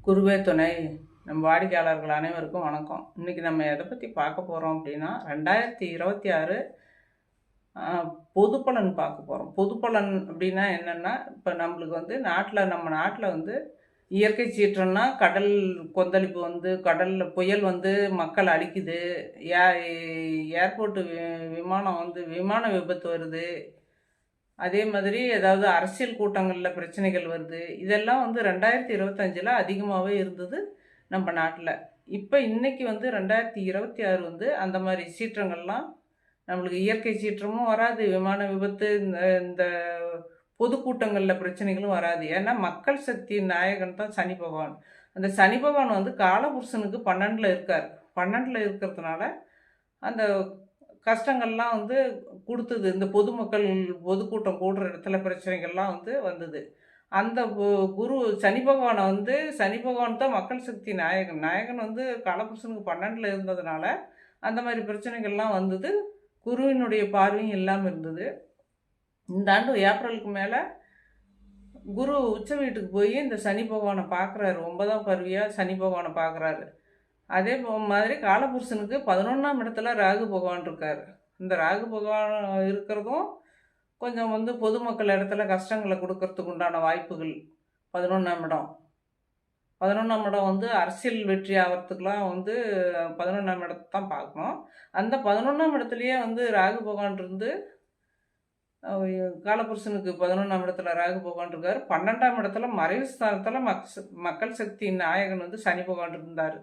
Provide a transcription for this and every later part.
குருவே துணை. நம்ம வாடிக்கையாளர்கள் அனைவருக்கும் வணக்கம். இன்றைக்கி நம்ம எதை பற்றி பார்க்க போகிறோம் அப்படின்னா 2026 பொது பலன் பார்க்க போகிறோம். பொது பலன் அப்படின்னா என்னென்னா, இப்போ நம்மளுக்கு நம்ம நாட்டில் இயற்கை சீற்றம்னா கடல் கொந்தளிப்பு கடலில் புயல் மக்கள் அழிக்குது. ஏ ஏர்போர்ட்டு விமானம் விமான விபத்து வருது. அதே மாதிரி ஏதாவது அரசியல் கூட்டங்களில் பிரச்சனைகள் வருது. இதெல்லாம் 2025ல் அதிகமாகவே இருந்தது நம்ம நாட்டில். இப்போ இன்றைக்கி 2026 அந்த மாதிரி சீற்றங்கள்லாம் நம்மளுக்கு இயற்கை சீற்றமும் வராது, விமான விபத்து, இந்த இந்த பொதுக்கூட்டங்களில் பிரச்சனைகளும் வராது. ஏன்னா மக்கள் சக்தியின் நாயகன் தான் சனி பகவான். அந்த சனி பகவான் காலபுருஷனுக்கு 12ல் இருக்கார். 12ல் இருக்கிறதுனால அந்த கஷ்டங்கள்லாம் கொடுத்தது. இந்த பொதுமக்கள் பொதுக்கூட்டம் கூடுற இடத்துல பிரச்சனைகள்லாம் வந்தது. அந்த குரு சனி பகவானை சனி பகவான் தான் மக்கள் சக்தி நாயகன். நாயகன் காலபுருஷனுக்கு 12ல் இருந்ததுனால அந்த மாதிரி பிரச்சனைகள்லாம் வந்தது. குருவினுடைய பார்வையும் இல்லாமல் இருந்தது. இந்த ஆண்டு ஏப்ரலுக்கு மேலே குரு உச்ச வீட்டுக்கு போய் இந்த சனி பகவானை பார்க்குறாரு. 9ஆம் பருவியாக சனி பகவானை பார்க்குறாரு. அதே மாதிரி காலபுருஷனுக்கு 11ஆம் இடத்துல ராகு பகவான் இருக்கார். இந்த ராகு பகவான் இருக்கிறதும் கொஞ்சம் பொதுமக்கள் இடத்துல கஷ்டங்களை கொடுக்கறதுக்கு உண்டான வாய்ப்புகள். 11ஆம் இடம் 11ஆம் இடம் அரசியல் வெற்றி ஆகிறதுக்கெலாம் 11ஆம் இடத்தை தான் பார்க்கணும். அந்த 11ஆம் இடத்துலையே ராகு பகவான் இருந்து காலபுருஷனுக்கு 11ஆம் இடத்துல ராகு பகவான் இருக்கார். 12ஆம் இடத்துல மறைவு ஸ்தானத்தில் மக்கள் சக்தியின் நாயகன் சனி பகவான் இருந்தார்.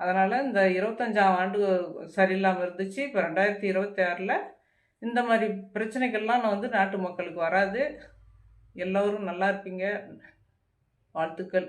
அதனால் இந்த 25ஆம் ஆண்டு சரியில்லாமல் இருந்துச்சு. இப்போ 2026ல் இந்த மாதிரி பிரச்சனைகள்லாம் நாட்டு மக்களுக்கு வராது. எல்லோரும் நல்லா இருப்பீங்க. வாழ்த்துக்கள்.